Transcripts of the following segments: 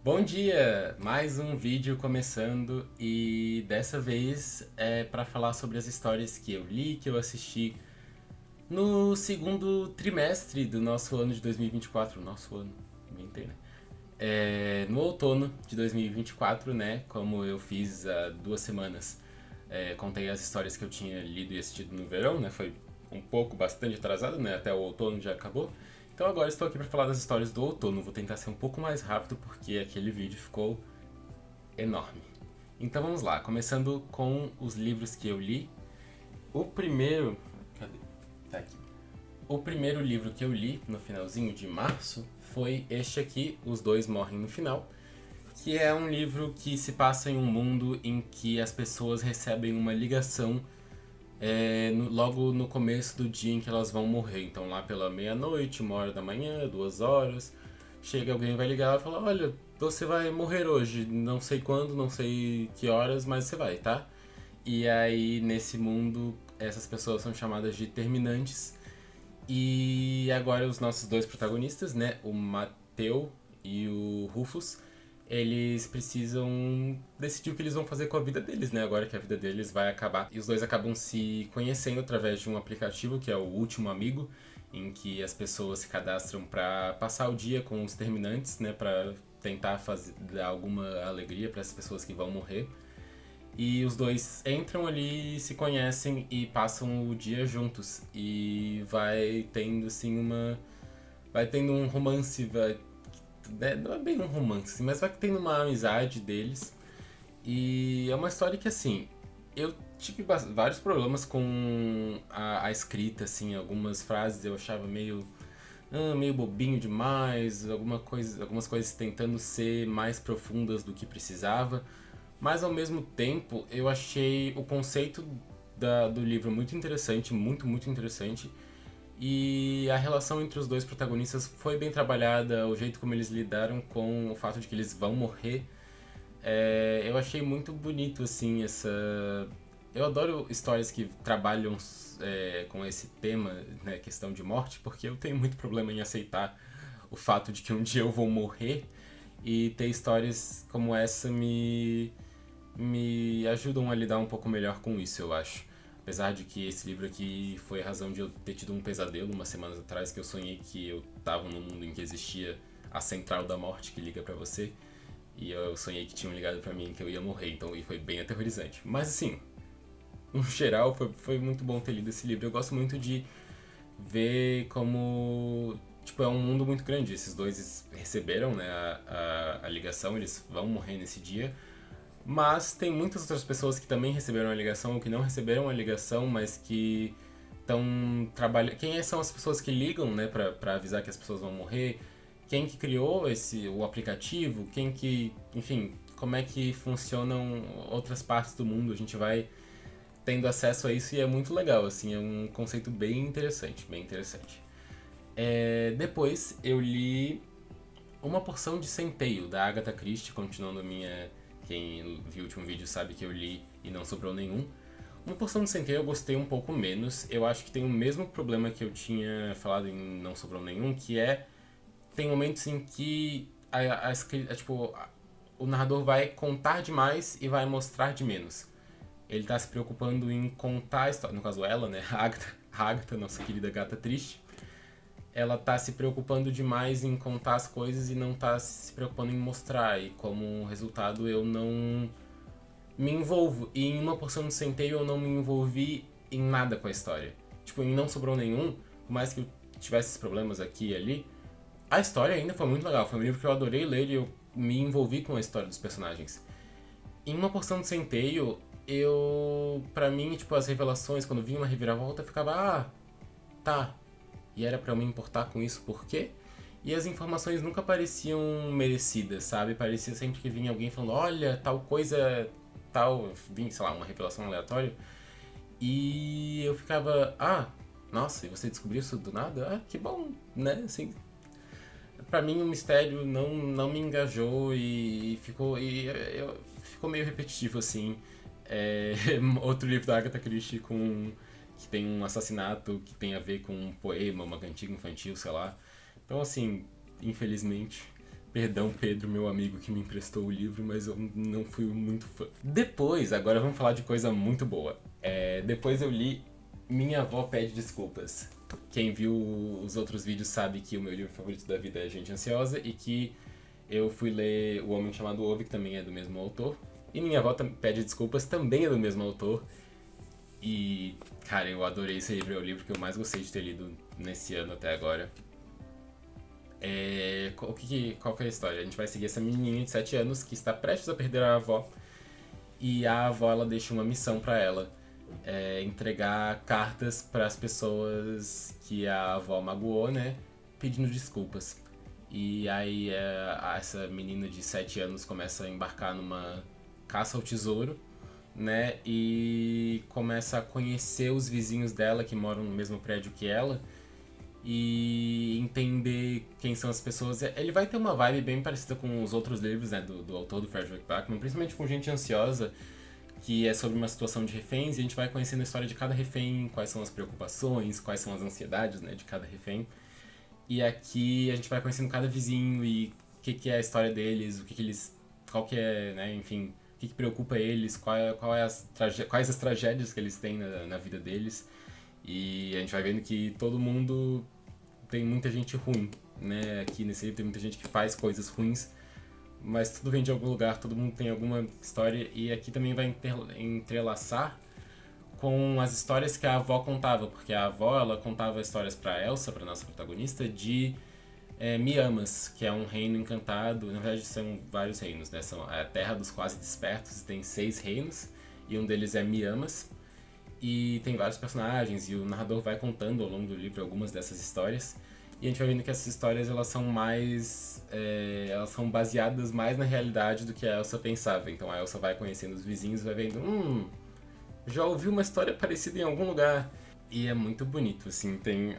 Bom dia! Mais um vídeo começando e dessa vez é para falar sobre as histórias que eu li, que eu assisti no segundo trimestre do nosso ano de 2024. Nosso ano, inventei, né? No outono de 2024, né? Como eu fiz há 2 semanas, contei as histórias que eu tinha lido e assistido no verão, né? Foi um pouco, bastante atrasado, né? Até o outono já acabou. Então agora estou aqui para falar das histórias do outono. Vou tentar ser um pouco mais rápido porque aquele vídeo ficou enorme. Então vamos lá, começando com os livros que eu li. O primeiro. Cadê? Tá aqui. O primeiro livro que eu li no finalzinho de março foi este aqui, Os Dois Morrem no Final, que é um livro que se passa em um mundo em que as pessoas recebem uma ligação logo no começo do dia em que elas vão morrer. Então lá pela meia-noite, 1 hora da manhã, 2 horas, chega alguém, vai ligar e fala: olha, você vai morrer hoje, não sei quando, não sei que horas, mas você vai, tá? E aí nesse mundo essas pessoas são chamadas de terminantes. E agora os nossos dois protagonistas, né, o Mateu e o Rufus, eles precisam decidir o que eles vão fazer com a vida deles, né? Agora que a vida deles vai acabar. E os dois acabam se conhecendo através de um aplicativo que é o Último Amigo, em que as pessoas se cadastram para passar o dia com os terminantes, né? Para tentar fazer dar alguma alegria para as pessoas que vão morrer. E os dois entram ali, se conhecem e passam o dia juntos. E vai tendo assim uma. Vai tendo um romance, não é bem um romance, mas vai tendo uma amizade deles. E é uma história que, assim, eu tive vários problemas com a escrita, assim, algumas frases eu achava meio bobinho demais, algumas coisas tentando ser mais profundas do que precisava. Mas ao mesmo tempo, eu achei o conceito do livro muito interessante, muito interessante. E a relação entre os dois protagonistas foi bem trabalhada, o jeito como eles lidaram com o fato de que eles vão morrer. Eu achei muito bonito, assim, essa. Eu adoro histórias que trabalham com esse tema, né, questão de morte, porque eu tenho muito problema em aceitar o fato de que um dia eu vou morrer e ter histórias como essa me ajudam a lidar um pouco melhor com isso, eu acho. Apesar de que esse livro aqui foi a razão de eu ter tido um pesadelo umas semanas atrás, que eu sonhei que eu tava num mundo em que existia a central da morte que liga pra você. E eu sonhei que tinham ligado pra mim que eu ia morrer, então e foi bem aterrorizante. Mas assim, no geral, foi muito bom ter lido esse livro. Eu gosto muito de ver como. Tipo, é um mundo muito grande. Esses dois receberam, né, a ligação, eles vão morrer nesse dia. Mas tem muitas outras pessoas que também receberam a ligação ou que não receberam a ligação, mas que estão trabalhando. Quem são as pessoas que ligam, né, pra avisar que as pessoas vão morrer? Quem que criou o aplicativo? Quem que. Enfim, como é que funcionam outras partes do mundo? A gente vai tendo acesso a isso e é muito legal, assim, é um conceito bem interessante, bem interessante. Depois eu li Uma Porção de Centeio, da Agatha Christie, continuando a minha. Quem viu o último vídeo sabe que eu li e não sobrou nenhum. Uma Porção de Centeio eu gostei um pouco menos. Eu acho que tem o mesmo problema que eu tinha falado em Não Sobrou Nenhum, que é. Tem momentos em que a escrita. O narrador vai contar demais e vai mostrar de menos. Ele tá se preocupando em contar a história. No caso, ela, né? A Agatha, nossa querida gata triste, ela tá se preocupando demais em contar as coisas e não tá se preocupando em mostrar. E como resultado, eu não me envolvo. E em Uma Porção de Centeio, eu não me envolvi em nada com a história. Tipo, em Não Sobrou Nenhum, por mais que eu tivesse esses problemas aqui e ali, a história ainda foi muito legal. Foi um livro que eu adorei ler e eu me envolvi com a história dos personagens. Em Uma Porção de Centeio, pra mim, tipo, as revelações, quando vinha uma reviravolta, eu ficava, tá, e era pra eu me importar com isso, por quê? E as informações nunca pareciam merecidas, sabe? Parecia sempre que vinha alguém falando, olha, tal coisa, tal, vinha, sei lá, uma revelação aleatória. E eu ficava, nossa, e você descobriu isso do nada? Ah, que bom, né? Assim, pra mim o mistério não me engajou ficou meio repetitivo, assim. É, outro livro da Agatha Christie que tem um assassinato que tem a ver com um poema, uma cantiga infantil, sei lá. Então, assim, infelizmente, Perdão, Pedro, meu amigo que me emprestou o livro, mas eu não fui muito fã. Depois, agora vamos falar de coisa muito boa. Depois eu li Minha Avó Pede Desculpas. Quem viu os outros vídeos sabe que o meu livro favorito da vida é Gente Ansiosa e que eu fui ler O Homem Chamado Ove, que também é do mesmo autor. E Minha Avó Pede Desculpas também é do mesmo autor. E, cara, eu adorei esse livro, é o livro que eu mais gostei de ter lido nesse ano até agora. Qual que é a história? A gente vai seguir essa menininha de 7 anos que está prestes a perder a avó. E a avó, ela deixa uma missão pra ela. Entregar cartas para as pessoas que a avó magoou, né? Pedindo desculpas. E aí essa menina de 7 anos começa a embarcar numa caça ao tesouro, né? E começa a conhecer os vizinhos dela que moram no mesmo prédio que ela e entender quem são as pessoas. Ele vai ter uma vibe bem parecida com os outros livros, né, do autor, do Frederick Backman, principalmente com Gente Ansiosa, que é sobre uma situação de reféns, e a gente vai conhecendo a história de cada refém, quais são as preocupações, quais são as ansiedades, né, de cada refém. E aqui a gente vai conhecendo cada vizinho e o que é a história deles, o que eles, qual que é, né, enfim, o que preocupa eles, quais as tragédias que eles têm na vida deles. E a gente vai vendo que todo mundo tem muita gente ruim, né? Aqui nesse livro tem muita gente que faz coisas ruins, mas tudo vem de algum lugar, todo mundo tem alguma história, e aqui também vai entrelaçar com as histórias que a avó contava, porque a avó, ela contava histórias para Elsa, para nossa protagonista, de Miamas, que é um reino encantado. Na verdade são vários reinos, né? São a Terra dos Quase Despertos, tem 6 reinos, e um deles é Miamas. E tem vários personagens, e o narrador vai contando ao longo do livro algumas dessas histórias. E a gente vai vendo que essas histórias, elas são mais... elas são baseadas mais na realidade do que a Elsa pensava. Então a Elsa vai conhecendo os vizinhos e vai vendo... já ouvi uma história parecida em algum lugar. E é muito bonito, assim, tem...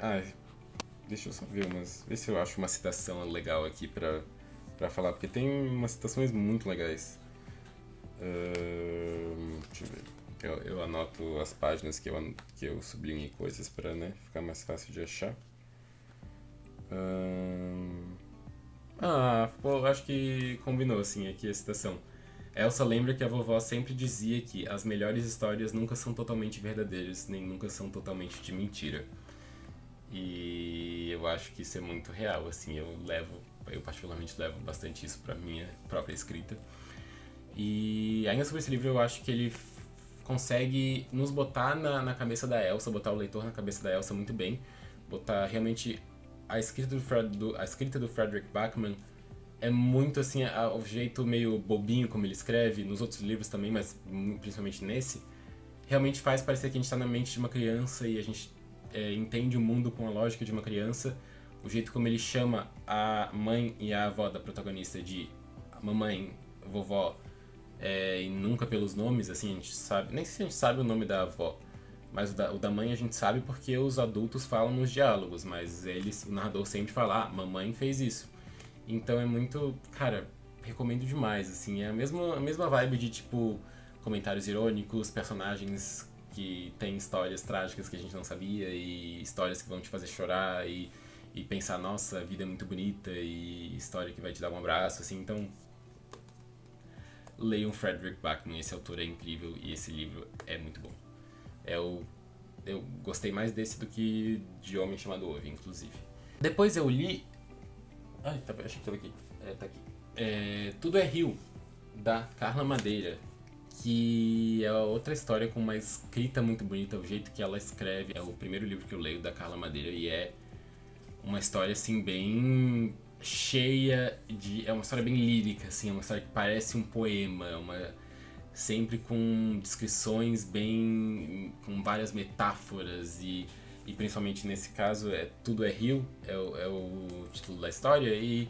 deixa eu só ver ver se eu acho uma citação legal aqui pra falar, porque tem umas citações muito legais. Deixa eu ver. Eu anoto as páginas que eu sublinhei coisas pra, né, ficar mais fácil de achar. Pô, acho que combinou, assim, aqui a citação. Elsa lembra que a vovó sempre dizia que as melhores histórias nunca são totalmente verdadeiras, nem nunca são totalmente de mentira. E eu acho que isso é muito real, assim, eu particularmente levo bastante isso pra minha própria escrita. E ainda sobre esse livro, eu acho que ele consegue nos botar na cabeça da Elsa, botar o leitor na cabeça da Elsa muito bem, botar realmente a escrita do Frederick Backman é muito assim, o jeito meio bobinho como ele escreve, nos outros livros também, mas principalmente nesse, realmente faz parecer que a gente está na mente de uma criança e a gente entende o mundo com a lógica de uma criança. O jeito como ele chama a mãe e a avó da protagonista de mamãe, vovó, e nunca pelos nomes, assim, a gente sabe, nem sei se a gente sabe o nome da avó, mas o da mãe a gente sabe porque os adultos falam nos diálogos, mas o narrador sempre fala, mamãe fez isso. Então é muito, cara, recomendo demais, assim, é a mesma vibe de, tipo, comentários irônicos, personagens que têm histórias trágicas que a gente não sabia e histórias que vão te fazer chorar e pensar, nossa, a vida é muito bonita e história que vai te dar um abraço, assim, então leiam Frederick Backman, esse autor é incrível e esse livro é muito bom. Eu gostei mais desse do que de Homem Chamado Ove, inclusive. Depois eu li... achei que tava aqui. Tá aqui. Tudo é Rio, da Carla Madeira, que é outra história com uma escrita muito bonita, o jeito que ela escreve. É o primeiro livro que eu leio da Carla Madeira e é uma história assim bem cheia de... É uma história bem lírica, assim, é uma história que parece um poema, sempre com descrições com várias metáforas e principalmente nesse caso Tudo é Rio, é o título da história, e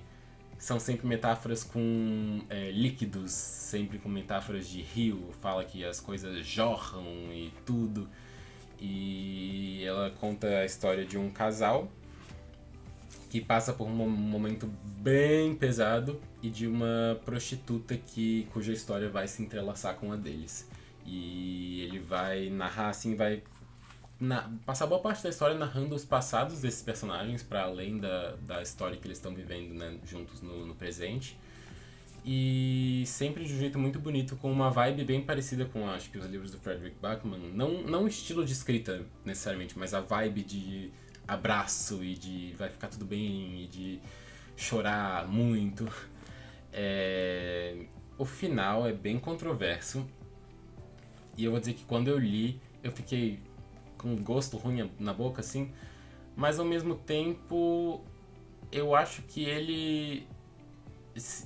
são sempre metáforas com líquidos, sempre com metáforas de rio, fala que as coisas jorram e tudo. E ela conta a história de um casal que passa por um momento bem pesado e de uma prostituta cuja história vai se entrelaçar com a deles. E ele vai narrar assim, vai passar boa parte da história narrando os passados desses personagens, para além da história que eles estão vivendo, né, juntos no presente. E sempre de um jeito muito bonito, com uma vibe bem parecida com, acho que, os livros do Frederick Backman. Não o estilo de escrita, necessariamente, mas a vibe de abraço e de vai ficar tudo bem e de chorar muito. O final é bem controverso. E eu vou dizer que quando eu li, eu fiquei com um gosto ruim na boca, assim. Mas ao mesmo tempo, eu acho que ele...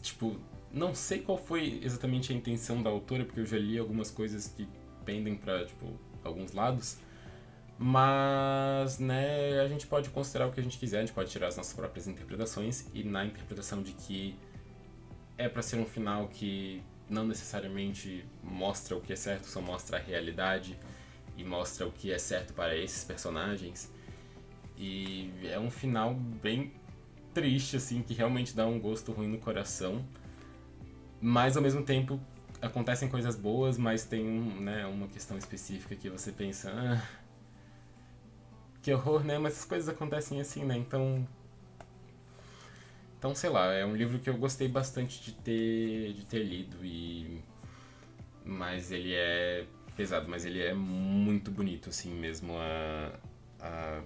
Tipo, não sei qual foi exatamente a intenção da autora, porque eu já li algumas coisas que pendem pra, tipo, alguns lados. Mas, né, a gente pode considerar o que a gente quiser, a gente pode tirar as nossas próprias interpretações. E na interpretação de que é pra ser um final que não necessariamente mostra o que é certo, só mostra a realidade e mostra o que é certo para esses personagens. E é um final bem triste, assim, que realmente dá um gosto ruim no coração. Mas ao mesmo tempo acontecem coisas boas, mas tem né, uma questão específica que você pensa, que horror, né? Mas as coisas acontecem assim, né? Então, sei lá, é um livro que eu gostei bastante de ter lido mas ele é pesado, mas ele é muito bonito, assim mesmo, a,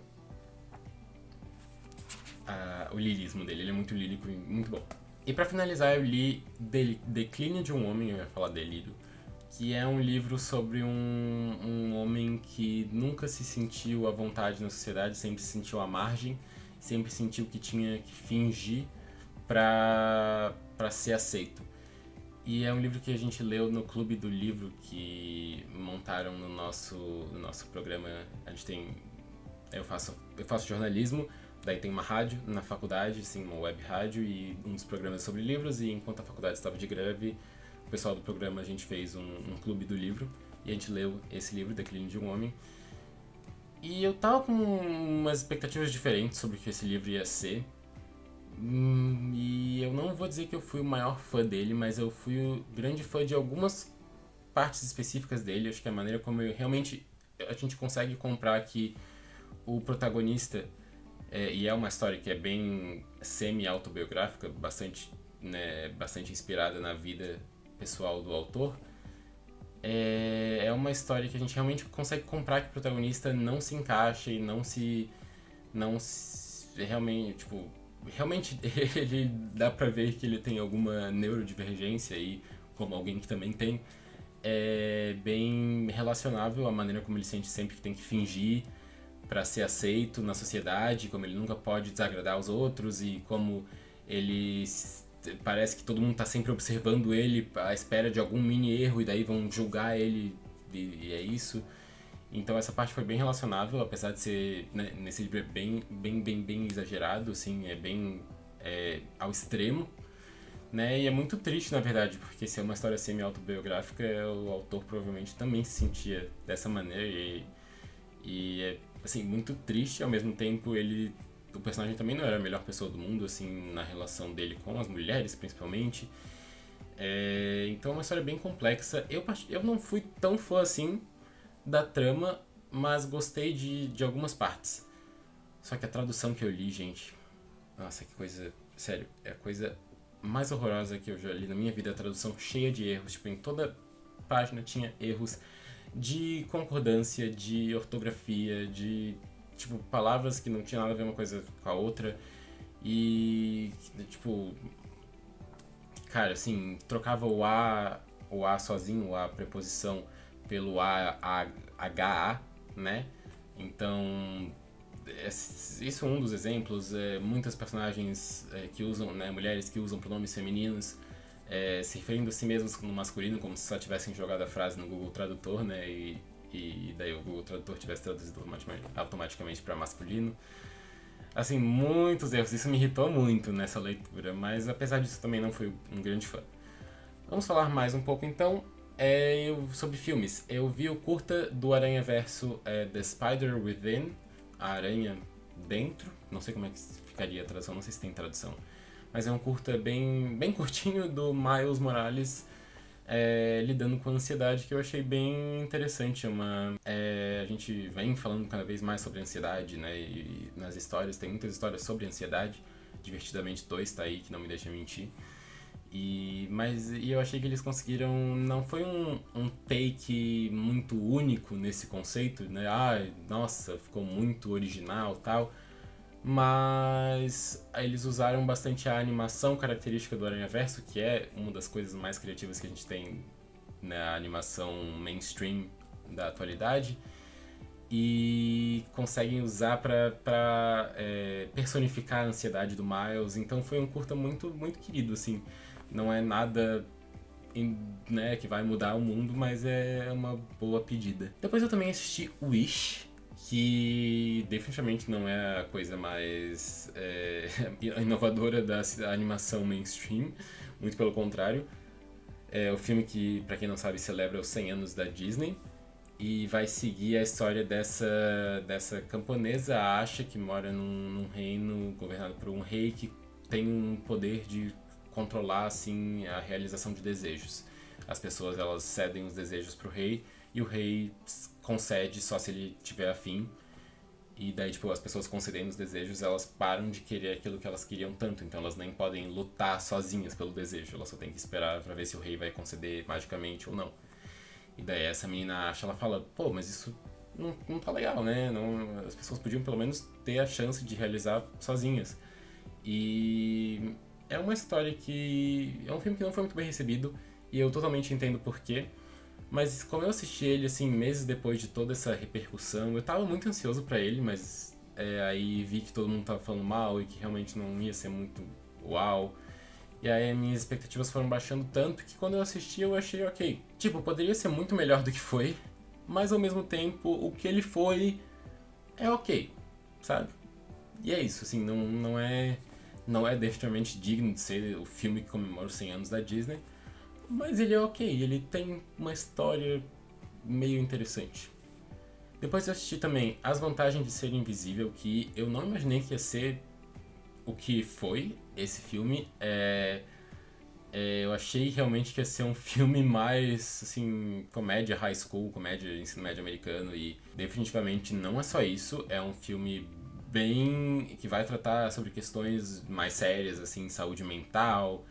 o lirismo dele. Ele é muito lírico e muito bom. E pra finalizar, eu li Declínio de um Homem, eu ia falar Delírio, que é um livro sobre um homem que nunca se sentiu à vontade na sociedade, sempre se sentiu à margem, sempre sentiu que tinha que fingir pra ser aceito. E é um livro que a gente leu no clube do livro que montaram no nosso programa. A gente tem... Eu faço jornalismo, daí tem uma rádio na faculdade, assim, uma web rádio e uns programas sobre livros, e enquanto a faculdade estava de greve, o pessoal do programa, a gente fez um clube do livro e a gente leu esse livro, Declínio de um Homem. E eu tava com umas expectativas diferentes sobre o que esse livro ia ser. E eu não vou dizer que eu fui o maior fã dele, mas eu fui o grande fã de algumas partes específicas dele. Acho que a maneira como a gente consegue comprar que o protagonista, e é uma história que é bem semi-autobiográfica, bastante inspirada na vida pessoal do autor. É uma história que a gente realmente consegue comprar que o protagonista não se encaixa e realmente, tipo, realmente ele dá pra ver que ele tem alguma neurodivergência, e como alguém que também tem, é bem relacionável à maneira como ele sente sempre que tem que fingir pra ser aceito na sociedade, como ele nunca pode desagradar os outros e como ele parece que todo mundo tá sempre observando ele à espera de algum mini erro e daí vão julgar ele e é isso. Então essa parte foi bem relacionável, apesar de ser, né, nesse livro é bem exagerado, assim, é bem ao extremo, né? E é muito triste, na verdade, porque se é uma história semi-autobiográfica, o autor provavelmente também se sentia dessa maneira e é, assim, muito triste. Ao mesmo tempo, o personagem também não era a melhor pessoa do mundo, assim, na relação dele com as mulheres, principalmente. Então é uma história bem complexa. Eu não fui tão fã, assim, da trama, mas gostei de algumas partes. Só que a tradução que eu li, gente... Nossa, que coisa... Sério, é a coisa mais horrorosa que eu já li na minha vida. A tradução cheia de erros. Tipo, em toda página tinha erros de concordância, de ortografia, de, tipo, palavras que não tinham nada a ver uma coisa com a outra. E, tipo... Cara, assim, trocava o A sozinho, a preposição, pelo HA, né? Então, isso é um dos exemplos. Muitas personagens que usam, né, mulheres que usam pronomes femininos, se referindo a si mesmas no masculino, como se só tivessem jogado a frase no Google Tradutor, né? E daí o Google Tradutor tivesse traduzido automaticamente para masculino. Assim, muitos erros. Isso me irritou muito nessa leitura, mas apesar disso também não fui um grande fã. Vamos falar mais um pouco então sobre filmes. Eu vi o curta do Aranha Verso, The Spider Within, a Aranha Dentro. Não sei como é que ficaria a tradução, não sei se tem tradução. Mas é um curta bem curtinho do Miles Morales, lidando com a ansiedade, que eu achei bem interessante. A gente vem falando cada vez mais sobre ansiedade, né? E nas histórias, tem muitas histórias sobre ansiedade. Divertidamente 2 tá aí, que não me deixa mentir. E eu achei que eles conseguiram. Não foi um take muito único nesse conceito, né? Ah, nossa, ficou muito original tal. Mas eles usaram bastante a animação característica do Aranhaverso, que é uma das coisas mais criativas que a gente tem na animação mainstream da atualidade, e conseguem usar pra personificar a ansiedade do Miles. Então foi um curta muito, muito querido, assim. Não é nada né, que vai mudar o mundo, mas é uma boa pedida. Depois eu também assisti Wish, que definitivamente não é a coisa mais inovadora da animação mainstream, muito pelo contrário. É o filme que, pra quem não sabe, celebra os 100 anos da Disney e vai seguir a história dessa camponesa Asha, que mora num reino governado por um rei que tem um poder de controlar assim a realização de desejos. As pessoas elas cedem os desejos pro rei e o rei concede só se ele tiver afim. E daí, tipo, as pessoas concedendo os desejos, elas param de querer aquilo que elas queriam tanto. Então elas nem podem lutar sozinhas pelo desejo. Elas só têm que esperar pra ver se o rei vai conceder magicamente ou não. E daí essa menina acha, ela fala, pô, mas isso não tá legal, né? Não, as pessoas podiam pelo menos ter a chance de realizar sozinhas. E é uma história que... é um filme que não foi muito bem recebido, e eu totalmente entendo por quê. Mas como eu assisti ele, assim, meses depois de toda essa repercussão, eu tava muito ansioso pra ele, mas aí vi que todo mundo tava falando mal e que realmente não ia ser muito uau. E aí minhas expectativas foram baixando tanto que quando eu assisti eu achei ok. Tipo, poderia ser muito melhor do que foi, mas ao mesmo tempo o que ele foi é ok, sabe? E é isso, assim, não é definitivamente digno de ser o filme que comemora os 100 anos da Disney, mas ele é ok, ele tem uma história meio interessante. Depois eu assisti também As Vantagens de Ser Invisível, que eu não imaginei que ia ser o que foi esse filme. Eu achei realmente que ia ser um filme mais, assim, comédia high school, comédia ensino médio americano, e definitivamente não é só isso. É um filme bem... que vai tratar sobre questões mais sérias, assim, saúde mental,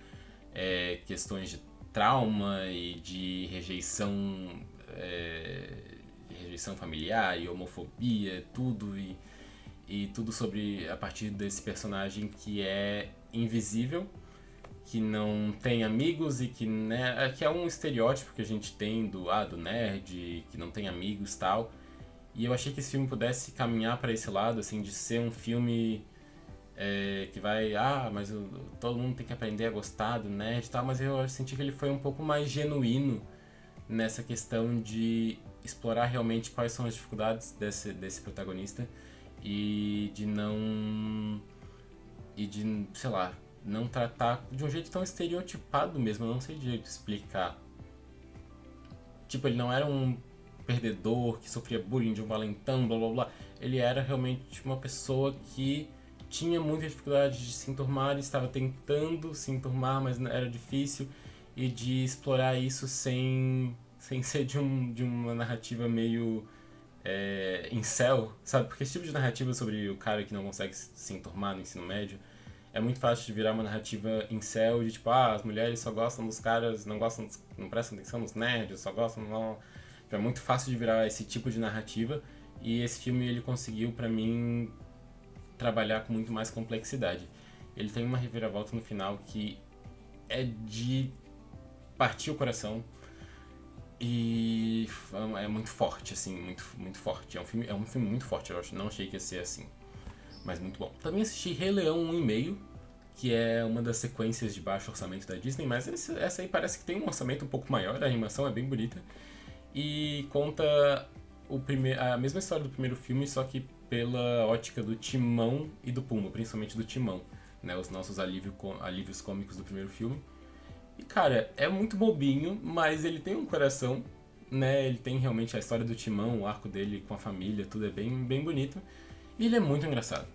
questões de trauma e de rejeição familiar e homofobia, tudo, e tudo sobre a partir desse personagem que é invisível, que não tem amigos e que, né, que é um estereótipo que a gente tem do nerd, que não tem amigos e tal. E eu achei que esse filme pudesse caminhar para esse lado, assim, de ser um filme que vai, mas todo mundo tem que aprender a gostar do nerd e tal, mas eu senti que ele foi um pouco mais genuíno nessa questão de explorar realmente quais são as dificuldades desse protagonista e de não... e de, sei lá, não tratar de um jeito tão estereotipado mesmo, eu não sei direito explicar. Tipo, ele não era um perdedor que sofria bullying de um valentão, blá blá blá. Ele era realmente uma pessoa que tinha muita dificuldade de se enturmar, estava tentando se enturmar, mas era difícil, e de explorar isso sem ser de uma narrativa meio incel, sabe? Porque esse tipo de narrativa sobre o cara que não consegue se enturmar no ensino médio é muito fácil de virar uma narrativa incel de tipo, as mulheres só gostam dos caras, não prestam atenção nos nerds, só gostam, não. É muito fácil de virar esse tipo de narrativa, e esse filme ele conseguiu pra mim trabalhar com muito mais complexidade. Ele tem uma reviravolta no final que é de partir o coração, e é muito forte, assim, muito, muito forte. É um filme muito forte, não achei que ia ser assim, mas muito bom. Também assisti Rei Leão 1,5, que é uma das sequências de baixo orçamento da Disney, mas essa aí parece que tem um orçamento um pouco maior, a animação é bem bonita, e conta a mesma história do primeiro filme, só que pela ótica do Timão e do Pumba, principalmente do Timão, né, os nossos alívios cômicos do primeiro filme. E cara, é muito bobinho, mas ele tem um coração, né? Ele tem realmente a história do Timão, o arco dele com a família, tudo é bem, bem bonito. E ele é muito engraçado,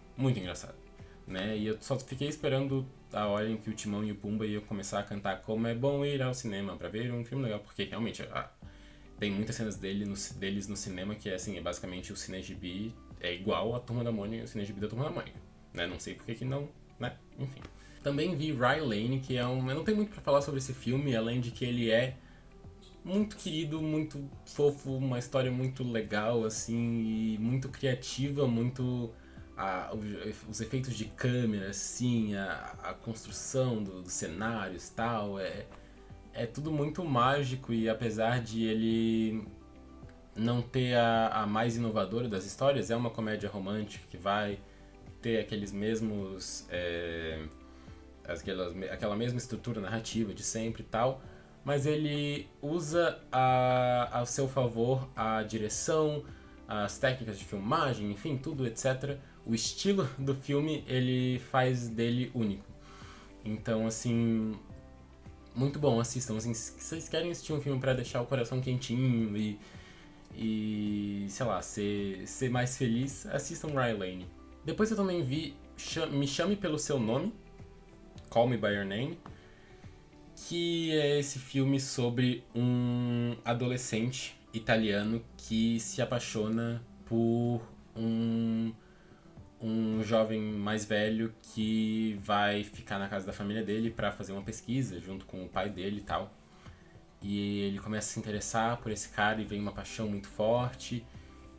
né? E eu só fiquei esperando a hora em que o Timão e o Pumba iam começar a cantar Como é bom ir ao cinema pra ver um filme legal, porque realmente tem muitas cenas deles no cinema que é basicamente o Cinegibi é igual a Turma da Mônica e o Cinegibi da Turma da Mônica, né? Não sei por que não, né? Enfim. Também vi Rye Lane, que é um... Eu não tenho muito pra falar sobre esse filme, além de que ele é muito querido, muito fofo, uma história muito legal, assim, e muito criativa, muito... os efeitos de câmera, assim, a construção dos cenários e tal, é tudo muito mágico, e apesar de ele não ter a mais inovadora das histórias, é uma comédia romântica que vai ter aqueles mesmos... aquela mesma estrutura narrativa de sempre e tal, mas ele usa ao seu favor a direção, as técnicas de filmagem, enfim, tudo, etc. O estilo do filme, ele faz dele único. Então, assim, muito bom, assistam. Assim, se vocês querem assistir um filme pra deixar o coração quentinho e sei lá, ser mais feliz, assistam Rye Lane. Depois eu também vi Me Chame Pelo Seu Nome, Call Me By Your Name, que é esse filme sobre um adolescente italiano que se apaixona por um jovem mais velho que vai ficar na casa da família dele para fazer uma pesquisa junto com o pai dele e tal. E ele começa a se interessar por esse cara e vem uma paixão muito forte.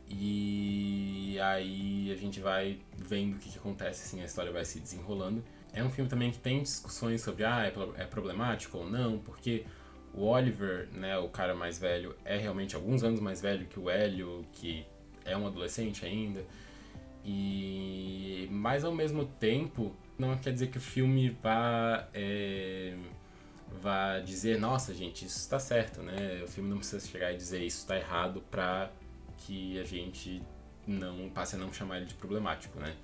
E aí a gente vai vendo o que acontece, assim, a história vai se desenrolando. É um filme também que tem discussões sobre é problemático ou não, porque o Oliver, né, o cara mais velho, é realmente alguns anos mais velho que o Hélio, que é um adolescente ainda. Mas ao mesmo tempo, não quer dizer que o filme vá dizer, nossa gente, isso está certo, né? O filme não precisa chegar e dizer isso está errado pra que a gente não passe a não chamar ele de problemático, né?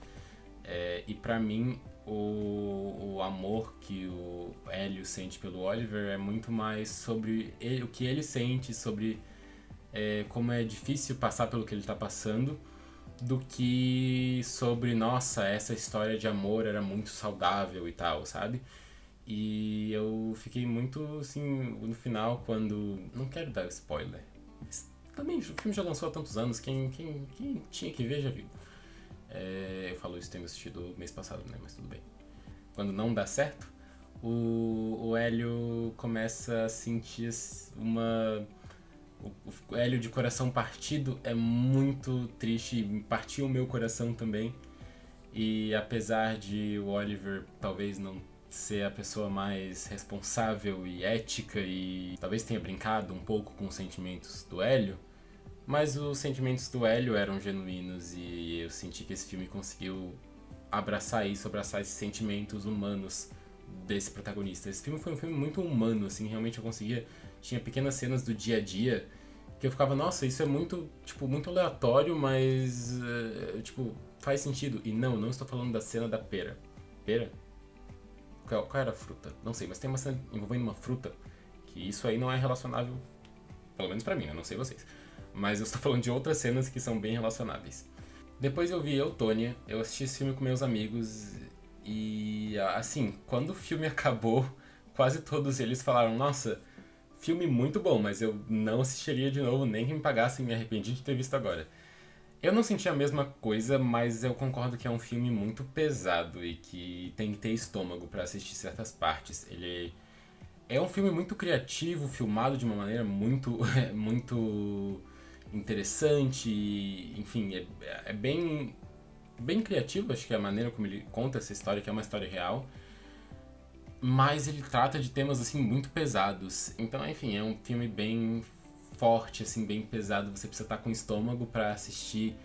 E pra mim, o amor que o Hélio sente pelo Oliver é muito mais sobre o que ele sente, sobre como é difícil passar pelo que ele tá passando, do que sobre, nossa, essa história de amor era muito saudável e tal, sabe? E eu fiquei muito, assim, no final, quando... Não quero dar spoiler. Também, o filme já lançou há tantos anos, quem tinha que ver já viu. Eu falo isso tendo assistido mês passado, né? Mas tudo bem. Quando não dá certo, o Hélio começa a sentir uma... O Hélio de coração partido é muito triste, partiu o meu coração também. E apesar de o Oliver talvez não ser a pessoa mais responsável e ética e talvez tenha brincado um pouco com os sentimentos do Hélio, mas os sentimentos do Hélio eram genuínos e eu senti que esse filme conseguiu abraçar esses sentimentos humanos desse protagonista. Esse filme foi um filme muito humano, assim, realmente eu conseguia... Tinha pequenas cenas do dia a dia que eu ficava, nossa, isso é muito, tipo, muito aleatório, mas, tipo, faz sentido. E não estou falando da cena da pera. Pera? Qual era a fruta? Não sei, mas tem uma cena envolvendo uma fruta que isso aí não é relacionável, pelo menos pra mim, né? Não sei vocês. Mas eu estou falando de outras cenas que são bem relacionáveis. Depois eu vi Eutônia, eu assisti esse filme com meus amigos e, assim, quando o filme acabou, quase todos eles falaram, nossa, filme muito bom, mas eu não assistiria de novo, nem que me pagassem, me arrependi de ter visto agora. Eu não senti a mesma coisa, mas eu concordo que é um filme muito pesado e que tem que ter estômago pra assistir certas partes. Ele é um filme muito criativo, filmado de uma maneira muito, muito interessante, enfim, é bem criativo, acho que é a maneira como ele conta essa história, que é uma história real, mas ele trata de temas, assim, muito pesados. Então, enfim, é um filme bem forte, assim, bem pesado, você precisa estar com estômago pra assistir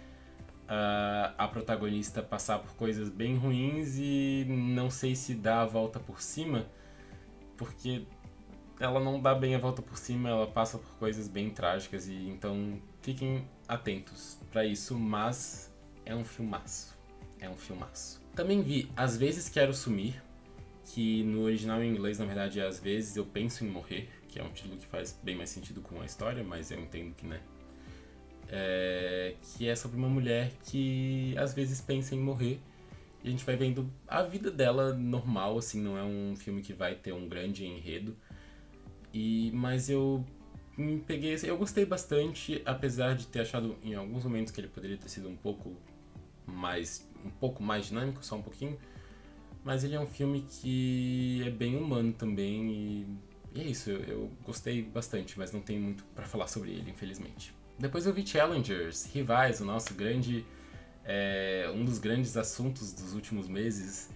a protagonista passar por coisas bem ruins e não sei se dá a volta por cima, porque ela não dá bem a volta por cima, ela passa por coisas bem trágicas e então fiquem atentos pra isso, mas é um filmaço. É um filmaço. Também vi Às Vezes Quero Sumir, que no original em inglês, na verdade, é Às Vezes Eu Penso em Morrer, que é um título que faz bem mais sentido com a história, mas eu entendo que, né? Que é sobre uma mulher que às vezes pensa em morrer E a gente vai vendo a vida dela normal, assim, não é um filme que vai ter um grande enredo. Mas eu me peguei, assim, eu gostei bastante, apesar de ter achado em alguns momentos que ele poderia ter sido um pouco mais dinâmico, só um pouquinho. Mas ele é um filme que é bem humano também e é isso, eu gostei bastante, mas não tenho muito pra falar sobre ele, infelizmente. Depois eu vi Challengers, Rivais, o nosso grande um dos grandes assuntos dos últimos meses,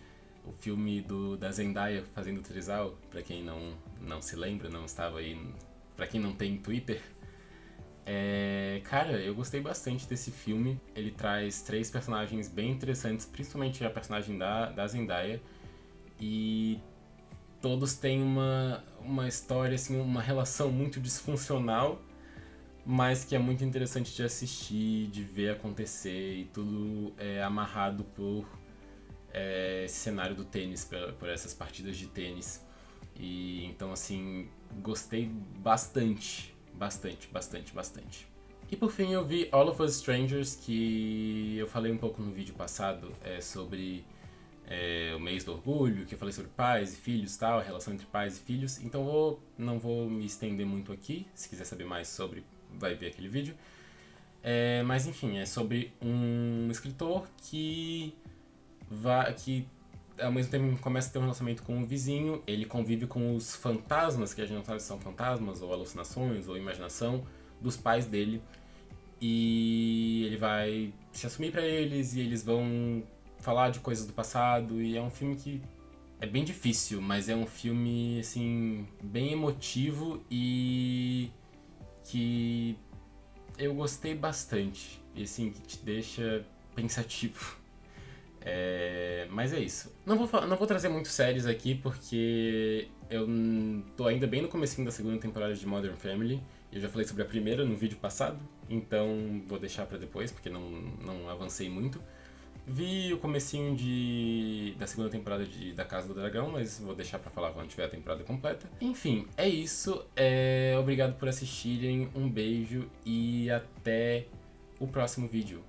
o filme da Zendaya fazendo trisal, pra quem não se lembra, não estava aí, pra quem não tem Twitter. Cara, eu gostei bastante desse filme. Ele traz três personagens bem interessantes, principalmente a personagem da Zendaya. E todos têm uma história, assim, uma relação muito disfuncional, mas que é muito interessante de assistir, de ver acontecer, e tudo é amarrado por esse cenário do tênis, por essas partidas de tênis. E então, assim, gostei bastante, bastante, bastante, bastante. E por fim eu vi All of Us Strangers, que eu falei um pouco no vídeo passado sobre o mês do orgulho, que eu falei sobre pais e filhos, tal, a relação entre pais e filhos. Então não vou me estender muito aqui. Se quiser saber mais sobre, vai ver aquele vídeo. Mas enfim, é sobre um escritor que ao mesmo tempo começa a ter um relacionamento com o vizinho. Ele convive com os fantasmas, que a gente não sabe se são fantasmas ou alucinações ou imaginação, dos pais dele. E ele vai se assumir pra eles e eles vão falar de coisas do passado. E é um filme que é bem difícil, mas é um filme, assim, bem emotivo e que eu gostei bastante. E, assim, que te deixa pensativo. Mas é isso. Não vou trazer muito séries aqui, porque eu tô ainda bem no comecinho da segunda temporada de Modern Family. Eu já falei sobre a primeira no vídeo passado, então vou deixar pra depois, porque não avancei muito. Vi o comecinho da segunda temporada da Casa do Dragão, mas vou deixar pra falar quando tiver a temporada completa. Enfim, é isso. Obrigado por assistirem, um beijo e até o próximo vídeo.